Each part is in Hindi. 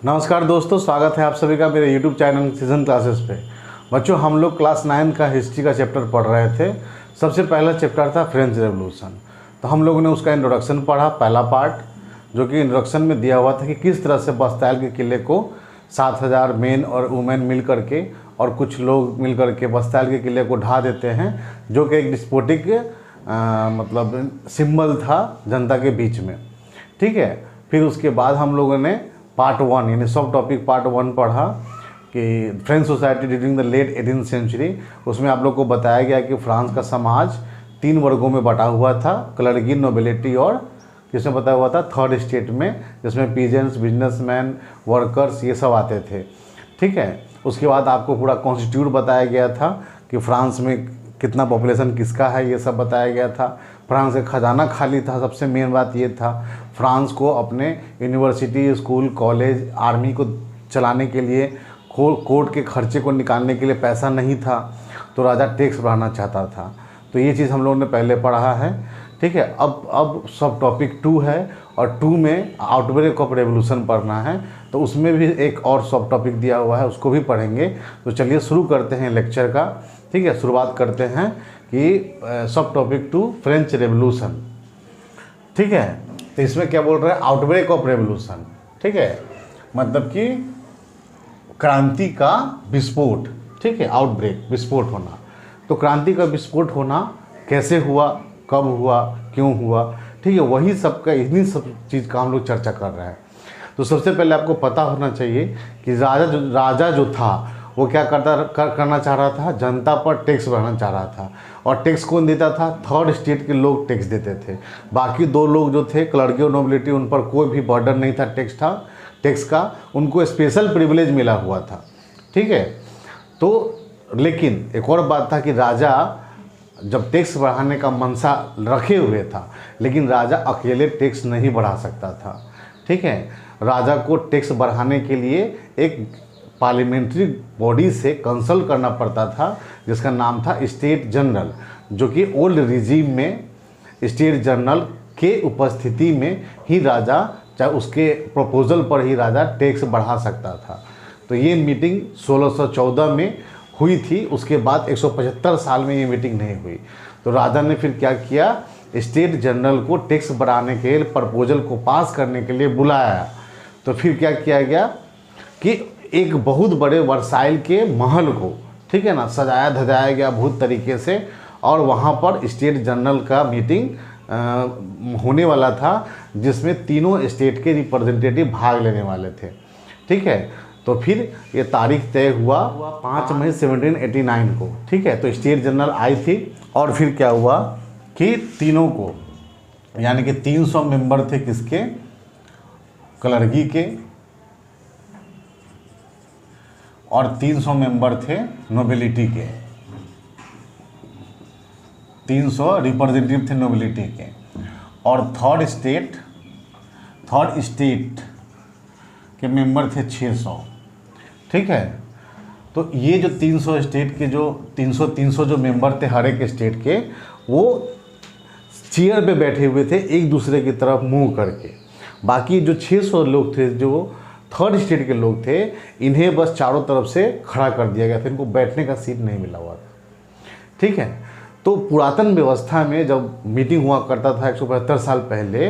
नमस्कार दोस्तों, स्वागत है आप सभी का मेरे YouTube चैनल सीजन क्लासेस पे। बच्चों, हम लोग क्लास 9 का हिस्ट्री का चैप्टर पढ़ रहे थे। सबसे पहला चैप्टर था फ्रेंच रेवोल्यूशन। तो हम लोगों ने उसका इंट्रोडक्शन पढ़ा, पहला पार्ट, जो कि इंट्रोडक्शन में दिया हुआ था कि किस तरह से बस्ताइल के किले को 7000 मेन और वुमेन मिल करके और कुछ लोग मिल करके बस्ताइल के किले को ढा देते हैं, जो कि एक डिस्पोटिक मतलब सिंबल था जनता के बीच में। ठीक है। फिर उसके बाद हम लोगों ने पार्ट 1 यानी सब टॉपिक पार्ट 1 पढ़ा कि French society during the late 18th century. उसमें आप लोग को बताया गया कि फ्रांस का समाज 3 वर्गों में बटा हुआ था, क्लर्गी, नोबिलिटी और किसमें बताया हुआ था, थर्ड स्टेट में, जिसमें पीजेंट्स, बिजनेसमैन, वर्कर्स ये सब आते थे। ठीक है। उसके बाद आपको पूरा कॉन्स्टिट्यूट बताया गया था कि फ्रांस में कितना पॉपुलेशन किसका है, ये सब बताया गया था। फ्रांस का खजाना खाली था, सबसे मेन बात ये था। फ्रांस को अपने यूनिवर्सिटी, स्कूल, कॉलेज, आर्मी को चलाने के लिए, कोर्ट के खर्चे को निकालने के लिए पैसा नहीं था, तो राजा टैक्स बढ़ाना चाहता था। तो ये चीज़ हम लोगों ने पहले पढ़ा है। ठीक है। अब सब टॉपिक 2 है और 2 में आउटब्रेक ऑफ रेवोल्यूशन पढ़ना है, तो उसमें भी एक और सब टॉपिक दिया हुआ है, उसको भी पढ़ेंगे। तो चलिए शुरू करते हैं लेक्चर का। ठीक है। शुरुआत करते हैं कि सब टॉपिक 2 फ्रेंच रेवोल्यूशन। ठीक है। तो इसमें क्या बोल रहा है, आउटब्रेक ऑफ रेवोल्यूशन। ठीक है। मतलब कि क्रांति का विस्फोट। ठीक है। आउटब्रेक, विस्फोट होना। तो क्रांति का विस्फोट होना कैसे हुआ, कब हुआ, क्यों हुआ। ठीक है। वही सब का, इन्हीं सब चीज़ का हम लोग चर्चा कर रहे हैं। तो सबसे पहले आपको पता होना चाहिए कि राजा जो था वो क्या करना चाह रहा था, जनता पर टैक्स बढ़ाना चाह रहा था। और टैक्स कौन देता था, थर्ड स्टेट के लोग टैक्स देते थे। बाकी 2 लोग जो थे, क्लर्गी और नोबिलिटी, उन पर कोई भी बर्डन नहीं था टैक्स का, उनको स्पेशल प्रिविलेज मिला हुआ था। ठीक है। तो लेकिन एक और बात था कि राजा जब टैक्स बढ़ाने का मनसा रखे हुए था, लेकिन राजा अकेले टैक्स नहीं बढ़ा सकता था। ठीक है। राजा को टैक्स बढ़ाने के लिए एक पार्लियामेंट्री बॉडी से कंसल्ट करना पड़ता था, जिसका नाम था स्टेट जनरल, जो कि ओल्ड रिजीम में स्टेट जनरल के उपस्थिति में ही राजा, चाहे उसके प्रपोजल पर ही राजा टैक्स बढ़ा सकता था। तो ये मीटिंग 1614 में हुई थी। उसके बाद 175 साल में ये मीटिंग नहीं हुई। तो राजा ने फिर क्या किया, स्टेट जनरल को टैक्स बढ़ाने के प्रपोजल को पास करने के लिए बुलाया। तो फिर क्या किया गया कि एक बहुत बड़े वर्साइल के महल को, ठीक है ना, सजाया धजाया गया बहुत तरीके से, और वहाँ पर स्टेट जनरल का मीटिंग होने वाला था, जिसमें तीनों स्टेट के रिप्रेजेंटेटिव भाग लेने वाले थे। ठीक है। तो फिर ये तारीख तय हुआ 5 मई 1789 को। ठीक है। तो स्टेट जनरल आई थी और फिर क्या हुआ कि तीनों को, यानी कि 300 मेंबर थे किसके, क्लर्गी के, और 300 मेंबर थे नोबिलिटी के। 300 रिप्रेजेंटेटिव थे नोबिलिटी के, और थर्ड स्टेट के मेंबर थे 600। ठीक है। तो ये जो 300 स्टेट के जो 300 जो मेंबर थे हर एक स्टेट के, वो चेयर पे बैठे हुए थे एक दूसरे की तरफ मुंह करके। बाकी जो 600 लोग थे, जो थर्ड स्टेट के लोग थे, इन्हें बस चारों तरफ से खड़ा कर दिया गया था, इनको बैठने का सीट नहीं मिला हुआ था। ठीक है। तो पुरातन व्यवस्था में जब मीटिंग हुआ करता था 175 साल पहले,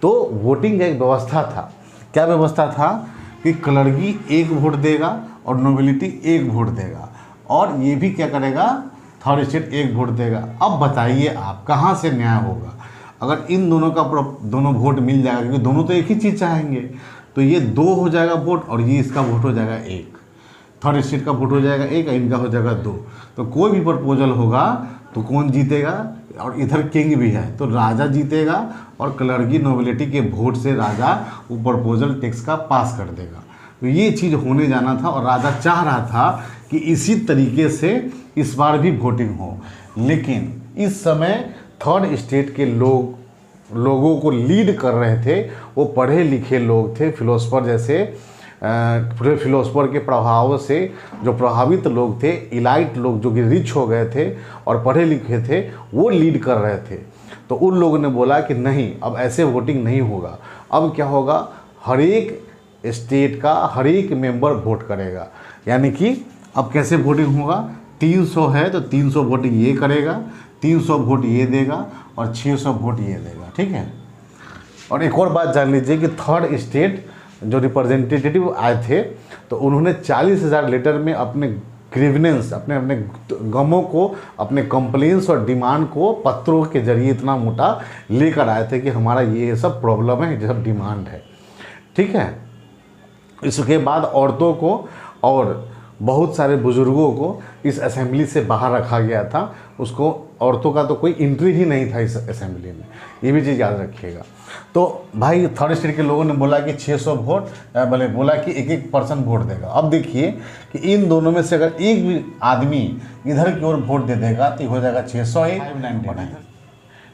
तो वोटिंग का एक व्यवस्था था। क्या व्यवस्था था कि क्लर्गी 1 वोट देगा और नोबिलिटी 1 वोट देगा, और ये भी क्या करेगा, थर्ड स्टेट 1 वोट देगा। अब बताइए आप कहाँ से न्याय होगा अगर इन दोनों का दोनों वोट मिल जाएगा, क्योंकि दोनों तो एक ही चीज़ चाहेंगे। तो ये 2 हो जाएगा वोट, और ये इसका वोट हो जाएगा 1, थर्ड स्टेट का वोट हो जाएगा 1 और इनका हो जाएगा 2। तो कोई भी प्रपोजल होगा तो कौन जीतेगा, और इधर किंग भी है तो राजा जीतेगा, और क्लर्गी नोबिलिटी के वोट से राजा वो प्रपोजल टैक्स का पास कर देगा। तो ये चीज़ होने जाना था, और राजा चाह रहा था कि इसी तरीके से इस बार भी वोटिंग हो। लेकिन इस समय थर्ड स्टेट के लोगों को लीड कर रहे थे वो पढ़े लिखे लोग थे, फिलोसफर जैसे फिलोसफर के प्रभाव से जो प्रभावित लोग थे, इलाइट लोग जो कि रिच हो गए थे और पढ़े लिखे थे, वो लीड कर रहे थे। तो उन लोगों ने बोला कि नहीं, अब ऐसे वोटिंग नहीं होगा। अब क्या होगा, हर एक स्टेट का हर एक मेंबर वोट करेगा। यानी कि अब कैसे वोटिंग होगा, 300 है तो 300 वोटिंग ये करेगा, 300 वोट ये देगा और 600 वोट ये देगा, ठीक है। और एक और बात जान लीजिए कि थर्ड स्टेट जो रिप्रेजेंटेटिव आए थे तो उन्होंने 40,000 लेटर में अपने ग्रीवनेंस, अपने अपने गमों को, अपने कंप्लेंट्स और डिमांड को पत्रों के जरिए इतना मोटा लेकर आए थे कि हमारा ये सब प्रॉब्लम है, ये सब डिमांड है, ठीक है। इसके बाद औरतों को और बहुत सारे बुज़ुर्गों को इस असेंबली से बाहर रखा गया था। उसको औरतों का तो कोई एंट्री ही नहीं था इस असेंबली में, ये भी चीज़ याद रखिएगा। तो भाई थर्ड स्टेट के लोगों ने बोला कि 600 वोट, बोला कि एक एक पर्सन वोट देगा। अब देखिए कि इन दोनों में से अगर एक भी आदमी इधर की ओर वोट दे देगा तो हो जाएगा 600,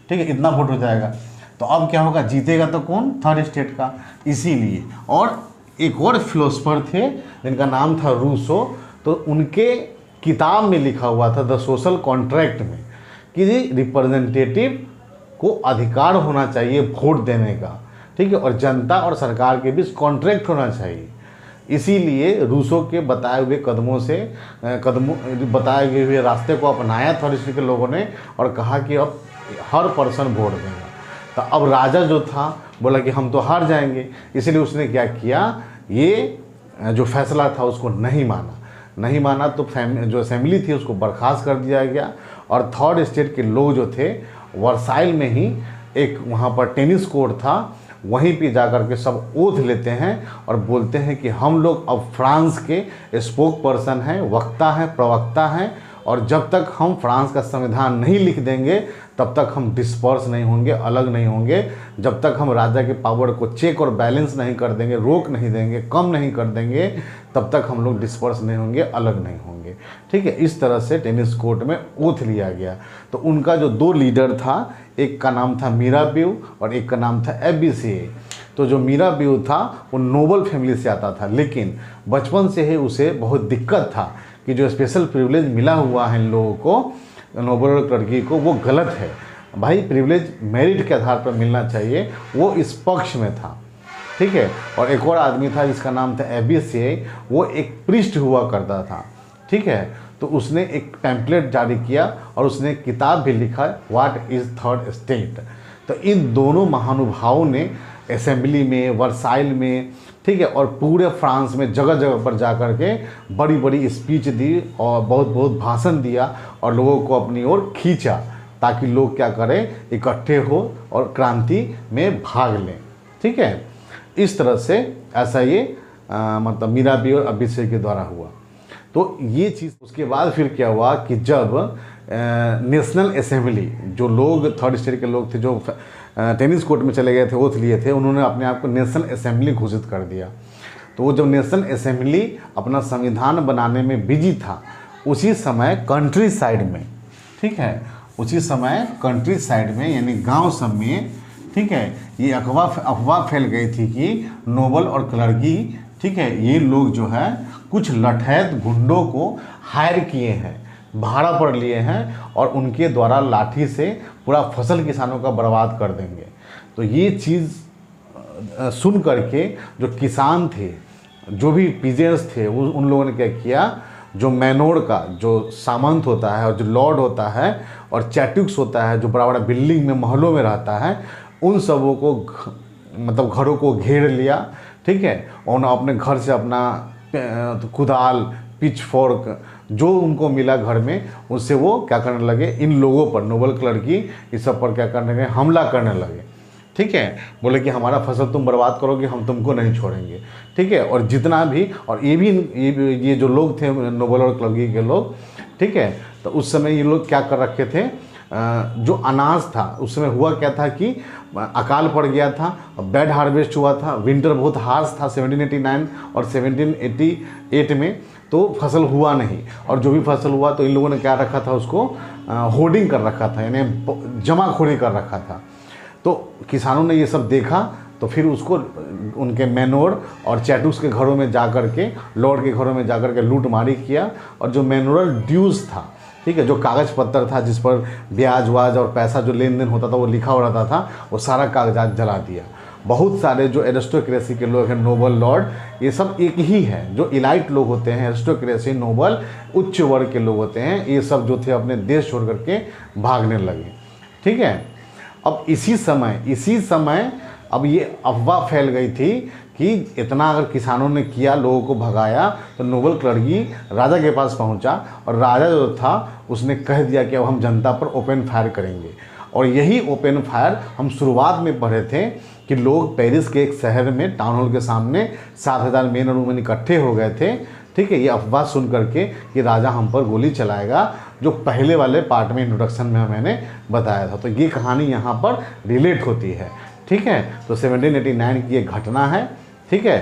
ठीक है, इतना वोट हो जाएगा। तो अब क्या होगा, जीतेगा तो कौन, थर्ड स्टेट का। इसीलिए और एक और फिलोसफर थे जिनका नाम था रूसो, तो उनके किताब में लिखा हुआ था द सोशल कॉन्ट्रैक्ट में कि रिप्रेजेंटेटिव को अधिकार होना चाहिए वोट देने का, ठीक है, और जनता और सरकार के बीच कॉन्ट्रैक्ट होना चाहिए। इसीलिए रूसो के बताए हुए बताए हुए रास्ते को अपनाया थर्ड स्टेट के लोगों ने और कहा कि अब हर पर्सन वोट देगा। तो अब राजा जो था बोला कि हम तो हार जाएंगे, इसलिए उसने क्या किया, ये जो फैसला था उसको नहीं माना तो जो असेंबली थी उसको बर्खास्त कर दिया गया। और थर्ड स्टेट के लोग जो थे वर्साइल में ही एक वहाँ पर टेनिस कोर्ट था, वहीं पे जाकर के सब ओथ लेते हैं और बोलते हैं कि हम लोग अब फ्रांस के स्पोक पर्सन हैं, वक्ता हैं, प्रवक्ता हैं, और जब तक हम फ्रांस का संविधान नहीं लिख देंगे तब तक हम डिस्पर्स नहीं होंगे, अलग नहीं होंगे। जब तक हम राजा के पावर को चेक और बैलेंस नहीं कर देंगे, रोक नहीं देंगे, कम नहीं कर देंगे, तब तक हम लोग डिस्पर्स नहीं होंगे, अलग नहीं होंगे, ठीक है। इस तरह से टेनिस कोर्ट में ओथ लिया गया। तो उनका जो दो लीडर था, एक का नाम था मिराबियो और एक का नाम था एबीसीए। तो जो मिराबियो था वो नोबल फैमिली से आता था, लेकिन बचपन से ही उसे बहुत दिक्कत था कि जो स्पेशल प्रिविलेज मिला हुआ है इन लोगों को, नोबल लड़की को, वो गलत है। भाई प्रिविलेज मेरिट के आधार पर मिलना चाहिए, वो इस पक्ष में था, ठीक है। और एक और आदमी था जिसका नाम था एबीसीए, वो एक प्रीस्ट हुआ करता था, ठीक है। तो उसने एक पैम्पलेट जारी किया और उसने किताब भी लिखा, व्हाट इज़ थर्ड स्टेट। तो इन दोनों महानुभावों ने असेंबली में, वर्साइल में, ठीक है, और पूरे फ्रांस में जगह जगह पर जा कर के बड़ी बड़ी स्पीच दी और बहुत बहुत भाषण दिया और लोगों को अपनी ओर खींचा ताकि लोग क्या करें, इकट्ठे हो और क्रांति में भाग लें, ठीक है। इस तरह से ऐसा ये मतलब मिराबियो और एबीसीए के द्वारा हुआ। तो ये चीज़ उसके बाद फिर क्या हुआ कि जब नेशनल असेंबली, जो लोग थर्ड स्टेट के लोग थे जो टेनिस कोर्ट में चले गए थे, ओथ लिए थे, उन्होंने अपने आप को नेशनल असेंबली घोषित कर दिया। तो वो जब नेशनल असेंबली अपना संविधान बनाने में बिजी था, उसी समय कंट्री साइड में, ठीक है, उसी समय कंट्री साइड में यानी गांव सब में, ठीक है, ये अफवाह फैल गई थी कि नोबल और क्लर्की, ठीक है, ये लोग जो है कुछ लठैत गुंडों को हायर किए हैं, भाड़ा पर लिए हैं और उनके द्वारा लाठी से पूरा फसल किसानों का बर्बाद कर देंगे। तो ये चीज़ सुन करके जो किसान थे, जो भी पीजेंट्स थे, उन लोगों ने क्या किया, जो मैनोर का जो सामंत होता है और जो लॉर्ड होता है और चैट्यूक्स होता है, जो बड़ा बड़ा बिल्डिंग में, महलों में रहता है, उन सबों को मतलब घरों को घेर लिया, ठीक है, और अपने घर से अपना कुदाल, पिचफोर्क जो उनको मिला घर में, उससे वो क्या करने लगे, इन लोगों पर, नोबल क्लर्की इस सब पर क्या करने लगे, हमला करने लगे, ठीक है। बोले कि हमारा फसल तुम बर्बाद करोगे, हम तुमको नहीं छोड़ेंगे, ठीक है। और जितना भी, और ये जो लोग थे नोबल और क्लर्की के लोग, ठीक है, तो उस समय ये लोग क्या कर रखे थे, जो अनाज था उस समय हुआ क्या था कि अकाल पड़ गया था, बैड हार्वेस्ट हुआ था, विंटर बहुत हार्श था 1789 और 1788 में, तो फसल हुआ नहीं। और जो भी फसल हुआ तो इन लोगों ने क्या रखा था, उसको होर्डिंग कर रखा था, यानी जमाखोरी कर रखा था। तो किसानों ने ये सब देखा तो फिर उसको उनके मैनोर और चैटूस के घरों में जा कर के, लॉर्ड के घरों में जा कर के लूटमारी किया। और जो मैनोरल ड्यूज़ था, ठीक है, जो कागज़ पत्तर था जिस पर ब्याज वाज और पैसा जो लेन देन होता था वो लिखा हो रहता था, वो सारा कागजात जला दिया। बहुत सारे जो एरिस्टोक्रेसी के लोग हैं, नोबल लॉर्ड, ये सब एक ही है। जो इलाइट लोग होते हैं, एरिस्टोक्रेसी, नोबल, उच्च वर्ग के लोग होते हैं, ये सब जो थे अपने देश छोड़ करके भागने लगे। ठीक है। अब इसी समय अब ये अफवाह फैल गई थी कि इतना अगर किसानों ने किया, लोगों को भगाया, तो नोबल क्लर्की राजा के पास पहुंचा और राजा जो था उसने कह दिया कि अब हम जनता पर ओपन फायर करेंगे। और यही ओपन फायर हम शुरुआत में पढ़े थे कि लोग पेरिस के एक शहर में टाउन हॉल के सामने 7,000 मेन और वुमेन इकट्ठे हो गए थे। ठीक है। ये अफवाह सुन करके कि राजा हम पर गोली चलाएगा, जो पहले वाले पार्ट में इंट्रोडक्शन में मैंने बताया था। तो ये कहानी यहाँ पर रिलेट होती है। ठीक है। तो 1789 की एक घटना है। ठीक है।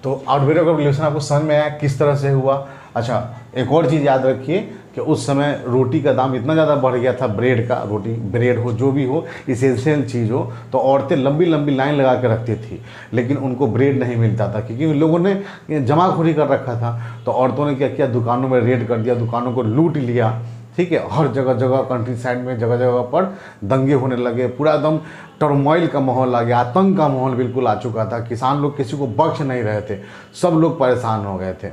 तो आउटब्रेक ऑफ रिवॉल्यूशन आपको समझ में आया किस तरह से हुआ। अच्छा, एक और चीज़ याद रखिए कि उस समय रोटी का दाम इतना ज़्यादा बढ़ गया था, ब्रेड का, रोटी ब्रेड हो, जो भी हो, इसेंशियल चीज़ हो, तो औरतें लंबी लंबी लाइन लगा के रखती थी, लेकिन उनको ब्रेड नहीं मिलता था क्योंकि लोगों ने जमाखोरी कर रखा था। तो औरतों ने क्या किया, दुकानों में रेड कर दिया, दुकानों को लूट लिया। ठीक है। हर जगह जगह कंट्री साइड में जगह जगह पर दंगे होने लगे, पूरा एकदम टर्मोइल का माहौल आ गया, आतंक का माहौल बिल्कुल आ चुका था। किसान लोग किसी को बख्श नहीं रहे थे, सब लोग परेशान हो गए थे।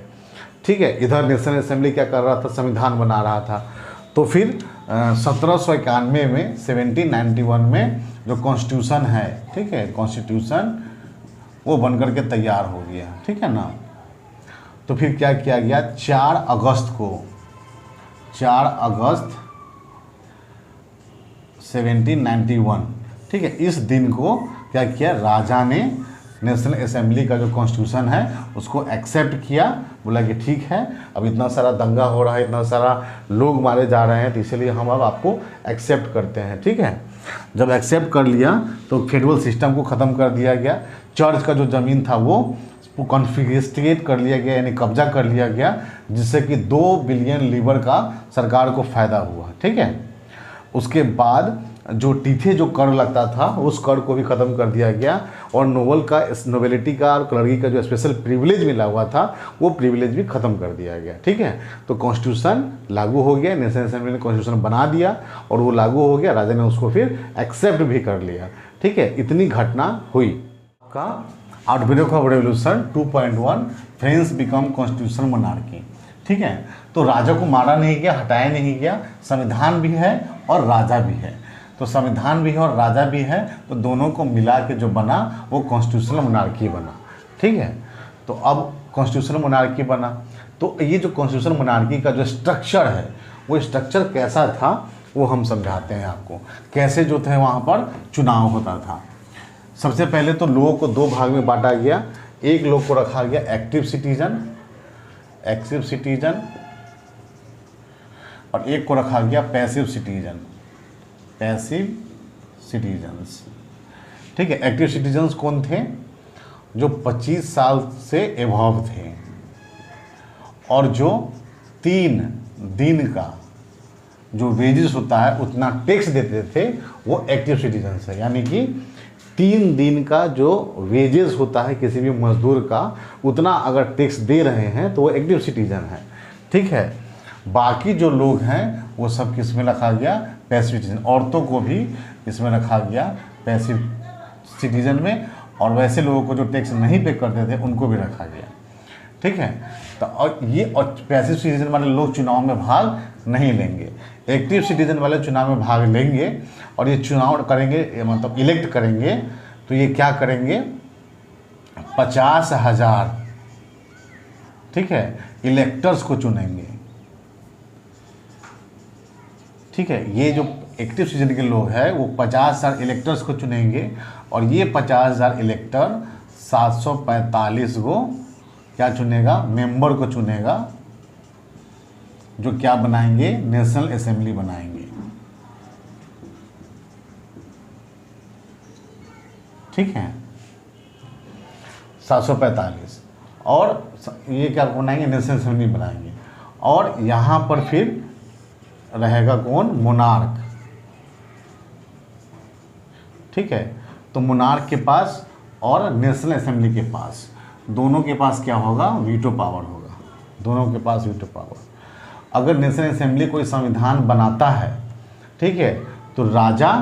ठीक है। इधर नेशनल असेंबली क्या कर रहा था, संविधान बना रहा था। तो फिर 1791 में 1791 में जो कॉन्स्टिट्यूशन है, ठीक है, कॉन्स्टिट्यूशन वो बन करके तैयार हो गया। ठीक है ना। तो फिर क्या किया गया, 4 अगस्त 1791, ठीक है, इस दिन को क्या किया, राजा ने नेशनल असेंबली का जो कॉन्स्टिट्यूशन है उसको एक्सेप्ट किया। बोला कि ठीक है, अब इतना सारा दंगा हो रहा है, इतना सारा लोग मारे जा रहे हैं, तो इसलिए हम अब आपको एक्सेप्ट करते हैं। ठीक है। जब एक्सेप्ट कर लिया तो फेडरल सिस्टम को ख़त्म कर दिया गया। चर्च का जो ज़मीन था वो कॉन्फिस्केट कर लिया गया, यानी कब्जा कर लिया गया, जिससे कि 2 बिलियन लीवर का सरकार को फ़ायदा हुआ। ठीक है। उसके बाद जो टीथे जो कर लगता था उस कर को भी ख़त्म कर दिया गया, और नोबेलिटी का और क्लर्की का जो स्पेशल प्रिविलेज मिला हुआ था वो प्रिविलेज भी ख़त्म कर दिया गया। ठीक है। तो कॉन्स्टिट्यूशन लागू हो गया, नेशनल असेंबली ने कॉन्स्टिट्यूशन बना दिया और वो लागू हो गया, राजा ने उसको फिर एक्सेप्ट भी कर लिया। ठीक है। इतनी घटना हुई। का outbreak of revolution 2.1 French become constitutional monarchy. ठीक है। तो राजा को मारा नहीं गया, हटाया नहीं गया, संविधान भी है और राजा भी है। तो संविधान भी है और राजा भी है, तो दोनों को मिला के जो बना वो कॉन्स्टिट्यूशनल मोनार्की बना। ठीक है। तो अब कॉन्स्टिट्यूशनल मोनार्की बना, तो ये जो कॉन्स्टिट्यूशनल मोनार्की का जो स्ट्रक्चर है वो स्ट्रक्चर कैसा था वो हम समझाते हैं आपको। कैसे जो थे वहाँ पर चुनाव होता था। सबसे पहले तो लोगों को 2 भाग में बांटा गया। एक लोग को रखा गया एक्टिव सिटीजन, और एक को रखा गया पैसिव सिटीजन्स। ठीक है। एक्टिव सिटीजन्स कौन थे, जो 25 साल से एबव थे और जो 3 दिन का जो वेजेस होता है उतना टैक्स देते थे, वो एक्टिव सिटीजन्स है। यानी कि 3 दिन का जो वेजेस होता है किसी भी मजदूर का, उतना अगर टैक्स दे रहे हैं तो वो एक्टिव सिटीजन है। ठीक है। बाकी जो लोग हैं वो सब किस में रखा गया, पैसिव सिटीजन। औरतों को भी इसमें रखा गया पैसिव सिटीजन में, और वैसे लोगों को जो टैक्स नहीं पे करते थे उनको भी रखा गया। ठीक है। तो और पैसिव सिटीजन वाले लोग चुनाव में भाग नहीं लेंगे, एक्टिव सिटीजन वाले चुनाव में भाग लेंगे, और ये चुनाव करेंगे, मतलब इलेक्ट करेंगे। तो ये क्या करेंगे, 50,000, ठीक है, इलेक्टर्स को चुनेंगे। ठीक है। ये जो एक्टिव सिटीजन के लोग हैं वो 50,000 इलेक्टर्स को चुनेंगे, और ये 50,000 इलेक्टर 745 को क्या चुनेगा, मेंबर को चुनेगा, जो क्या बनाएंगे, नेशनल असेंबली बनाएंगे। ठीक है। 745, और ये क्या बनाएंगे, नेशनल असेंबली बनाएंगे। और यहाँ पर फिर रहेगा कौन, मोनार्क। ठीक है। तो मोनार्क के पास और नेशनल असेंबली के पास, दोनों के पास क्या होगा, वीटो पावर होगा। दोनों के पास वीटो पावर। अगर नेशनल असेंबली कोई संविधान बनाता है, ठीक है, तो राजा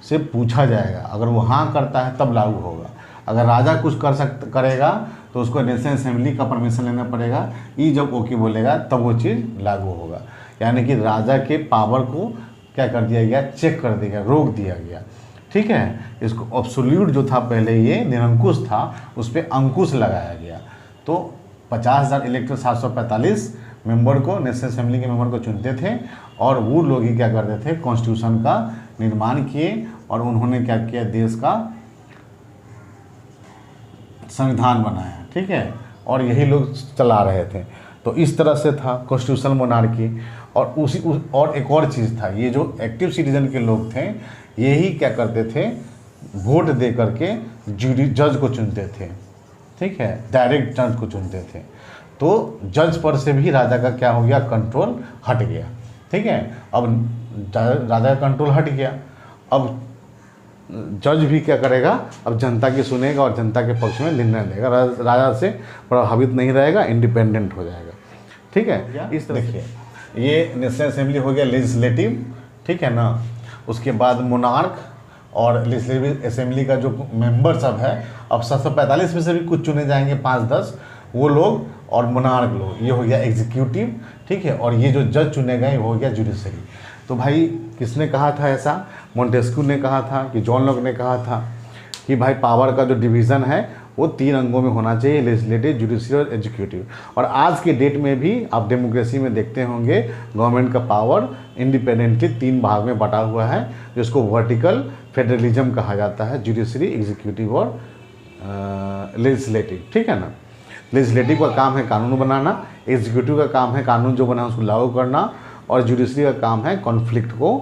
से पूछा जाएगा, अगर वो हाँ करता है तब लागू होगा। अगर राजा कुछ करेगा तो उसको नेशनल असेंबली का परमिशन लेना पड़ेगा, ये जब ओके बोलेगा तब वो चीज़ लागू होगा। यानी कि राजा के पावर को क्या कर दिया गया, चेक कर दिया गया, रोक दिया गया। ठीक है, इसको एब्सोल्यूट जो था पहले ये निरंकुश था, उस पर अंकुश लगाया गया। तो 50,000 इलेक्टर 745 मेंबर को नेशनल असेंबली के मेंबर को चुनते थे और वो लोग ही क्या करते थे, कॉन्स्टिट्यूशन का निर्माण किए और उन्होंने क्या किया, देश का संविधान बनाया। ठीक है, और यही लोग चला रहे थे। तो इस तरह से था कॉन्स्टिट्यूशनल मोनार्की। और और एक और चीज़ था, ये जो एक्टिव सिटीजन के लोग थे यही क्या करते थे, वोट दे करके जज को चुनते थे। ठीक है, डायरेक्ट जज को चुनते थे। तो जज पर से भी राजा का क्या हो गया, कंट्रोल हट गया। ठीक है, अब राजा का कंट्रोल हट गया, अब जज भी क्या करेगा, अब जनता की सुनेगा और जनता के पक्ष में निर्णय लेगा, राजा से प्रभावित नहीं रहेगा, इंडिपेंडेंट हो जाएगा। ठीक है, इस तरह देखिए ये नेशनल असेंबली हो गया लेजिस्लेटिव। ठीक है ना, उसके बाद मोनार्क और लेजिस्लेटिव असेंबली का जो मेंबर सब है, अब 745 में से भी कुछ चुने जाएंगे 5-10 वो लोग, और मोनार्क लोग, ये हो गया एग्जीक्यूटिव। ठीक है, और ये जो जज चुने गए वो हो गया जुडिशरी। तो भाई किसने कहा था ऐसा, मोंटेस्क्यू ने कहा था कि जॉन लॉक ने कहा था कि भाई पावर का जो डिवीज़न है वो 3 अंगों में होना चाहिए, लेजिस्लेटिव, जुडिशरी और एग्जीक्यूटिव। और आज के डेट में भी आप डेमोक्रेसी में देखते होंगे गवर्नमेंट का पावर इंडिपेंडेंटली 3 भाग में बटा हुआ है, जिसको वर्टिकल फेडरलिज्म कहा जाता है, जुडिशरी, एग्जीक्यूटिव और लेजिस्लेटिव। ठीक है ना, लेजिस्लेटिव का काम है कानून बनाना, एग्जीक्यूटिव का काम है कानून जो बना उसको लागू करना, और जुडिशरी का काम है कॉन्फ्लिक्ट को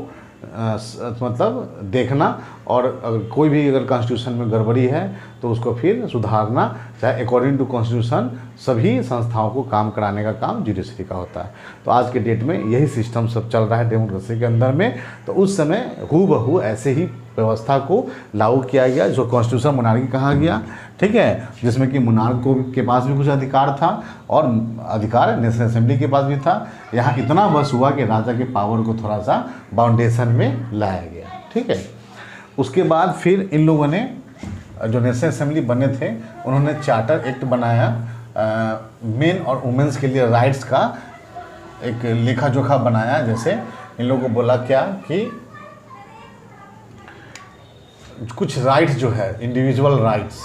मतलब देखना, और अगर कोई भी अगर कॉन्स्टिट्यूशन में गड़बड़ी है तो उसको फिर सुधारना, चाहे अकॉर्डिंग टू कॉन्स्टिट्यूशन सभी संस्थाओं को काम कराने का काम जुडिशरी का होता है। तो आज के डेट में यही सिस्टम सब चल रहा है डेमोक्रेसी के अंदर में। तो उस समय हूबहू ऐसे ही व्यवस्था को लागू किया गया जो कॉन्स्टिट्यूशन मोनार्की कहा गया। ठीक है, जिसमें कि मोनार्क को के पास भी कुछ अधिकार था और अधिकार नेशनल असेंबली के पास भी था। यहाँ इतना बस हुआ कि राजा के पावर को थोड़ा सा बाउंडेशन में लाया गया। ठीक है, उसके बाद फिर इन लोगों ने जो नेशनल असेंबली बने थे उन्होंने चार्टर एक्ट बनाया, मेन और वुमेंस के लिए राइट्स का एक लेखा जोखा बनाया। जैसे इन लोगों को बोला क्या कि कुछ राइट्स जो है इंडिविजुअल राइट्स,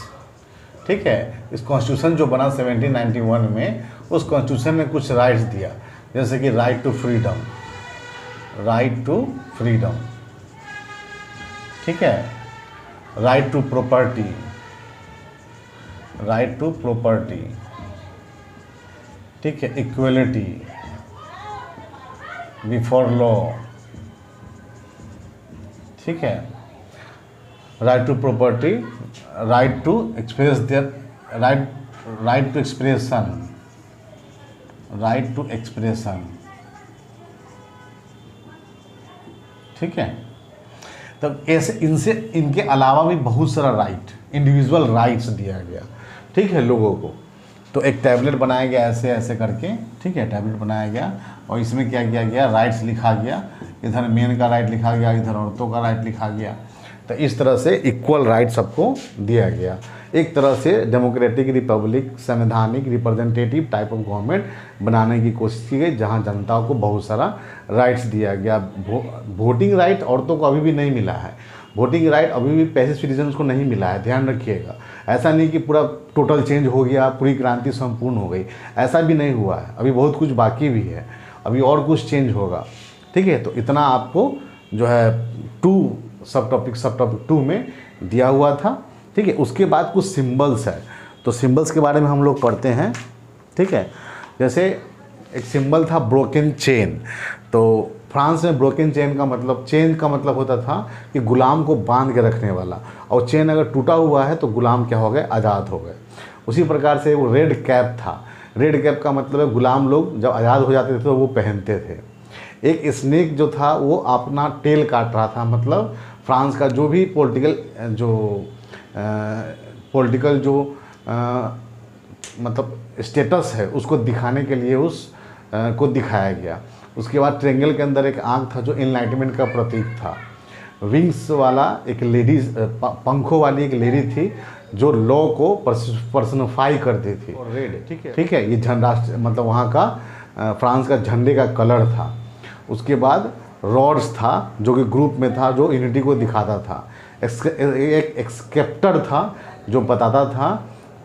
ठीक है, इस कॉन्स्टिट्यूशन जो बना 1791 में, उस कॉन्स्टिट्यूशन ने कुछ राइट्स दिया, जैसे कि right to freedom, right to freedom, ठीक है, right to property, right to property, ठीक है, इक्वलिटी बिफोर लॉ, ठीक है, right to property, right to express their, right to expression, right to expression, ठीक है। तब ऐसे इनसे इनके अलावा भी बहुत सारा राइट, इंडिविजुअल राइट्स दिया गया, ठीक है, लोगों को। तो एक टैबलेट बनाया गया ऐसे ऐसे करके, ठीक है, टैबलेट बनाया गया और इसमें क्या किया गया, राइट्स लिखा गया, इधर मेन का राइट लिखा गया, इधर औरतों का राइट लिखा गया। तो इस तरह से इक्वल राइट सबको दिया गया। एक तरह से डेमोक्रेटिक रिपब्लिक, संवैधानिक रिप्रेजेंटेटिव टाइप ऑफ गवर्नमेंट बनाने की कोशिश की गई, जहां जनता को बहुत सारा राइट्स दिया गया। वोटिंग राइट औरतों को अभी भी नहीं मिला है, वोटिंग राइट अभी भी पैसिव सिटीजन्स को नहीं मिला है, ध्यान रखिएगा। ऐसा नहीं कि पूरा टोटल चेंज हो गया, पूरी क्रांति संपूर्ण हो गई, ऐसा भी नहीं हुआ है, अभी बहुत कुछ बाकी भी है, अभी और कुछ चेंज होगा, ठीक है। तो इतना आपको जो है सब टॉपिक 2 में दिया हुआ था, ठीक है। उसके बाद कुछ सिंबल्स है, तो सिंबल्स के बारे में हम लोग पढ़ते हैं, ठीक है। जैसे एक सिंबल था ब्रोकन चेन, तो फ्रांस में ब्रोकन चेन का मतलब, चेन का मतलब होता था कि गुलाम को बांध के रखने वाला, और चेन अगर टूटा हुआ है तो गुलाम क्या हो गए, आज़ाद हो गए। उसी प्रकार से वो रेड कैप था, रेड कैप का मतलब है गुलाम लोग जब आज़ाद हो जाते थे तो वो पहनते थे। एक स्नेक जो था वो अपना टेल काट रहा था, मतलब फ्रांस का जो भी पॉलिटिकल जो मतलब स्टेटस है उसको दिखाने के लिए उस को दिखाया गया। उसके बाद ट्रेंगल के अंदर एक आँख था जो एनलाइटमेंट का प्रतीक था। विंग्स वाला एक लेडीज, पंखों वाली एक लेडी थी जो लॉ को पर्सनफाई करती थी। और रेड, ठीक है, ये झंडा मतलब वहाँ का फ्रांस का झंडे का कलर था। उसके बाद रॉड्स था जो कि ग्रुप में था, जो यूनिटी को दिखाता था। एक एक्सकेप्टर था जो बताता था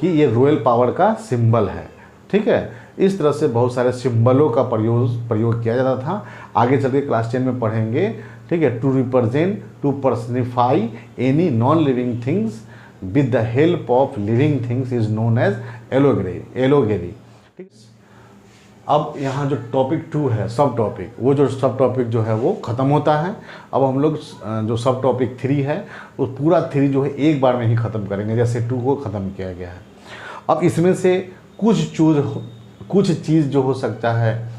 कि ये रॉयल पावर का सिंबल है। ठीक है, इस तरह से बहुत सारे सिंबलों का प्रयोग किया जाता था। आगे चल के क्लास 10 में पढ़ेंगे। ठीक है, to represent, to personify any non living things with the help of living things is known as allegory. ठीक, अब यहाँ जो टॉपिक 2 है, सब टॉपिक, वो जो सब टॉपिक जो है वो ख़त्म होता है। अब हम लोग जो सब टॉपिक 3 है वो पूरा 3 जो है एक बार में ही ख़त्म करेंगे, जैसे 2 को ख़त्म किया गया है। अब इसमें से कुछ चीज़ जो हो सकता है,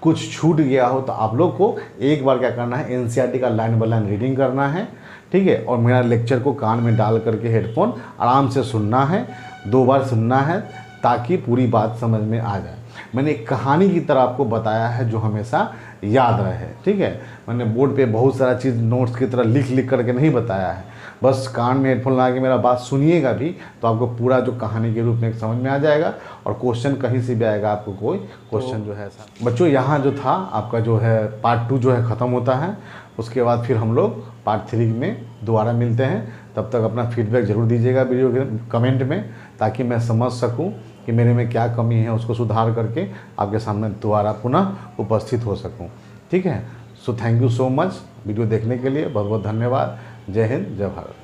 कुछ छूट गया हो, तो आप लोग को एक बार क्या करना है, एनसीईआरटी का लाइन बाय लाइन रीडिंग करना है। ठीक है, और मेरा लेक्चर को कान में डाल करके हेडफोन आराम से सुनना है, 2 बार सुनना है ताकि पूरी बात समझ में आ जाए। मैंने एक कहानी की तरह आपको बताया है जो हमेशा याद रहे। ठीक है, मैंने बोर्ड पे बहुत सारा चीज़ नोट्स की तरह लिख करके नहीं बताया है। बस कान में हेडफोन लगा के मेरा बात सुनिएगा भी तो आपको पूरा जो कहानी के रूप में समझ में आ जाएगा। और क्वेश्चन कहीं से भी आएगा, आपको कोई क्वेश्चन जो है बच्चों, यहाँ जो था आपका जो है पार्ट 2 जो है ख़त्म होता है। उसके बाद फिर हम लोग पार्ट 3 में दोबारा मिलते हैं। तब तक अपना फीडबैक ज़रूर दीजिएगा वीडियो के कमेंट में, ताकि मैं समझ सकूँ कि मेरे में क्या कमी है, उसको सुधार करके आपके सामने दोबारा पुनः उपस्थित हो सकूं। ठीक है, so thank you so much video देखने के लिए, बहुत बहुत धन्यवाद। जय हिंद, जय भारत।